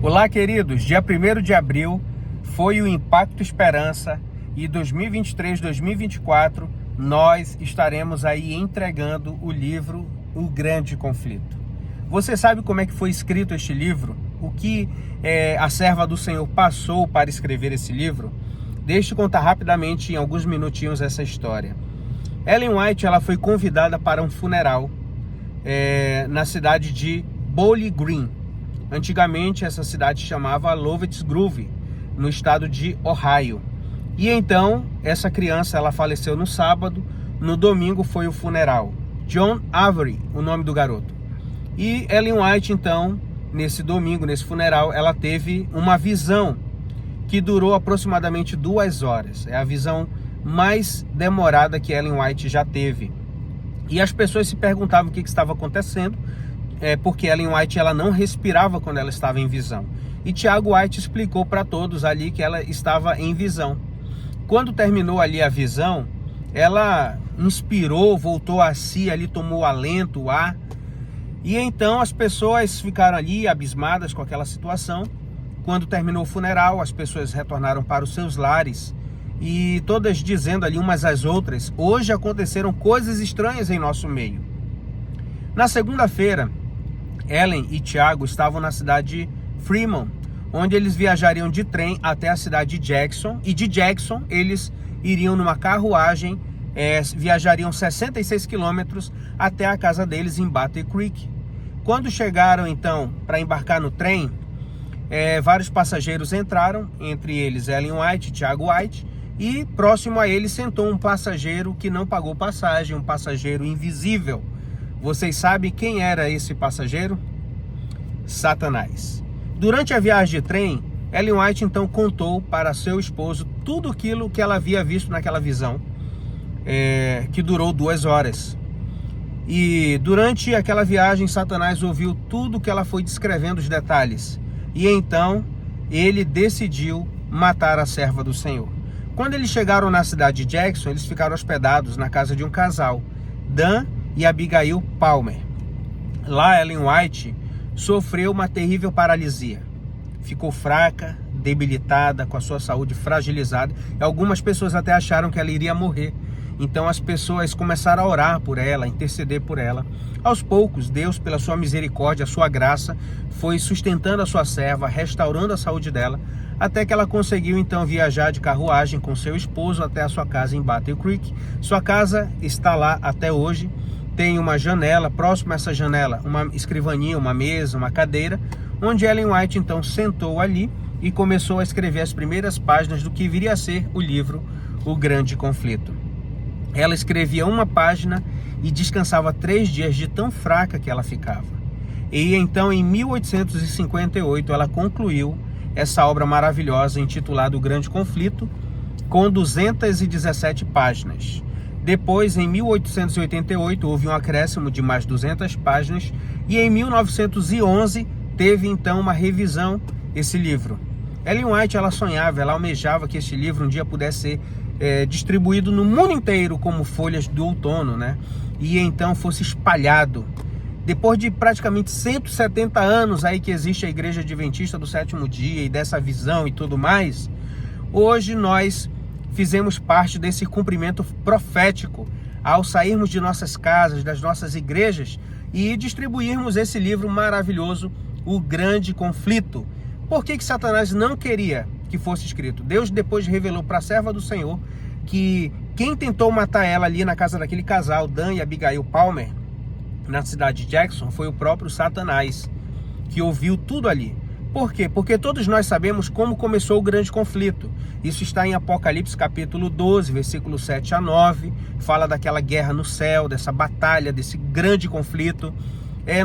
Olá, queridos. Dia 1º de abril foi o Impacto Esperança e 2023-2024 nós estaremos aí entregando o livro O Grande Conflito. Você sabe como é que foi escrito este livro? O que a serva do Senhor passou para escrever esse livro? Deixa eu contar rapidamente em alguns minutinhos essa história. Ellen White ela foi convidada para um funeral na cidade de Bowling Green. Antigamente essa cidade chamava Lovetts Grove, no estado de Ohio. E então essa criança ela faleceu no sábado, no domingo foi o funeral. John Avery, o nome do garoto. E Ellen White então, nesse domingo, nesse funeral, ela teve uma visão que durou aproximadamente 2 horas. É a visão mais demorada que Ellen White já teve. E as pessoas se perguntavam o que estava acontecendo, porque Ellen White ela não respirava quando ela estava em visão. E Tiago White explicou para todos ali que ela estava em visão. Quando terminou ali a visão, ela inspirou, voltou a si, ali tomou alento, o ar. E então as pessoas ficaram ali abismadas com aquela situação. Quando terminou o funeral, as pessoas retornaram para os seus lares e todas dizendo ali umas às outras: hoje aconteceram coisas estranhas em nosso meio. Na segunda-feira, Ellen e Tiago estavam na cidade de Fremont, onde eles viajariam de trem até a cidade de Jackson, e de Jackson eles iriam numa carruagem, viajariam 66 quilômetros até a casa deles em Battle Creek. Quando chegaram então para embarcar no trem, vários passageiros entraram, entre eles Ellen White e Tiago White, e próximo a eles sentou um passageiro que não pagou passagem, um passageiro invisível. Vocês sabem quem era esse passageiro? Satanás. Durante a viagem de trem, Ellen White então contou para seu esposo tudo aquilo que ela havia visto naquela visão, que durou 2 horas. E durante aquela viagem, Satanás ouviu tudo que ela foi descrevendo, os detalhes. E então ele decidiu matar a serva do Senhor. Quando eles chegaram na cidade de Jackson, eles ficaram hospedados na casa de um casal, Dan e Abigail Palmer. Lá Ellen White sofreu uma terrível paralisia. Ficou fraca, debilitada, com a sua saúde fragilizada. E algumas pessoas até acharam que ela iria morrer. Então as pessoas começaram a orar por ela, a interceder por ela. Aos poucos, Deus, pela sua misericórdia, a sua graça, foi sustentando a sua serva, restaurando a saúde dela, até que ela conseguiu então viajar de carruagem com seu esposo até a sua casa em Battle Creek. Sua casa está lá até hoje. Tem uma janela, próximo a essa janela, uma escrivaninha, uma mesa, uma cadeira, onde Ellen White então sentou ali e começou a escrever as primeiras páginas do que viria a ser o livro O Grande Conflito. Ela escrevia uma página e descansava 3 dias de tão fraca que ela ficava. E então em 1858 ela concluiu essa obra maravilhosa intitulada O Grande Conflito, com 217 páginas. Depois, em 1888, houve um acréscimo de mais 200 páginas e em 1911 teve então uma revisão esse livro. Ellen White ela sonhava, ela almejava que este livro um dia pudesse ser distribuído no mundo inteiro como folhas do outono, né? E então fosse espalhado. Depois de praticamente 170 anos aí que existe a Igreja Adventista do Sétimo Dia e dessa visão e tudo mais, hoje nós fizemos parte desse cumprimento profético ao sairmos de nossas casas, das nossas igrejas e distribuirmos esse livro maravilhoso, O Grande Conflito. Por que Satanás não queria que fosse escrito? Deus depois revelou para a serva do Senhor que quem tentou matar ela ali na casa daquele casal, Dan e Abigail Palmer, na cidade de Jackson, foi o próprio Satanás, que ouviu tudo ali. Por quê? Porque todos nós sabemos como começou o grande conflito. Isso está em Apocalipse capítulo 12, versículo 7 a 9. Fala daquela guerra no céu, dessa batalha, desse grande conflito.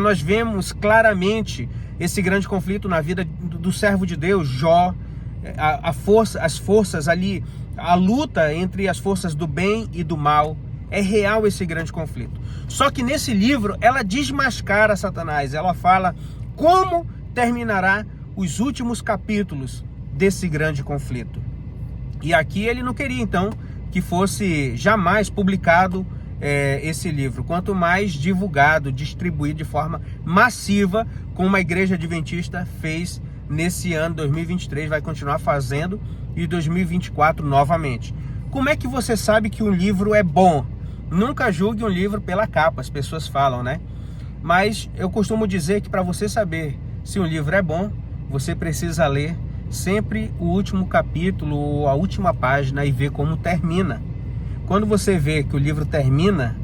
Nós vemos claramente esse grande conflito na vida do servo de Deus, Jó. As forças ali, a luta entre as forças do bem e do mal. É real esse grande conflito. Só que nesse livro ela desmascara Satanás. Ela fala como terminará os últimos capítulos desse grande conflito. E aqui ele não queria então que fosse jamais publicado esse livro, quanto mais divulgado, distribuído de forma massiva, como a Igreja Adventista fez nesse ano 2023, vai continuar fazendo e 2024 novamente. Como é que você sabe que um livro é bom? Nunca julgue um livro pela capa, as pessoas falam, né? Mas eu costumo dizer que para você saber se um livro é bom, você precisa ler sempre o último capítulo ou a última página e ver como termina. Quando você vê que o livro termina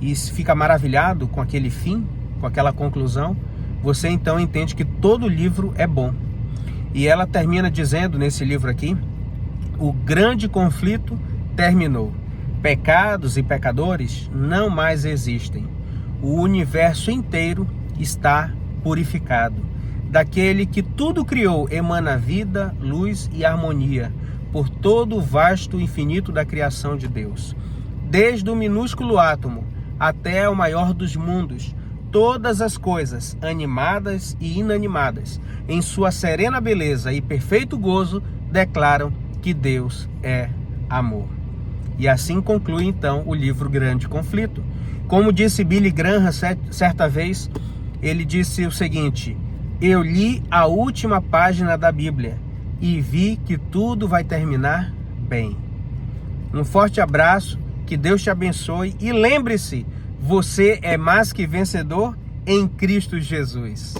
e fica maravilhado com aquele fim, com aquela conclusão, você então entende que todo livro é bom. E ela termina dizendo nesse livro aqui: o grande conflito terminou. Pecados e pecadores não mais existem. O universo inteiro está purificado. Daquele que tudo criou emana vida, luz e harmonia por todo o vasto infinito da criação de Deus. Desde o minúsculo átomo até o maior dos mundos, todas as coisas, animadas e inanimadas, em sua serena beleza e perfeito gozo, declaram que Deus é amor. E assim conclui então o livro Grande Conflito. Como disse Billy Graham certa vez, ele disse o seguinte: eu li a última página da Bíblia e vi que tudo vai terminar bem. Um forte abraço, que Deus te abençoe e lembre-se, você é mais que vencedor em Cristo Jesus.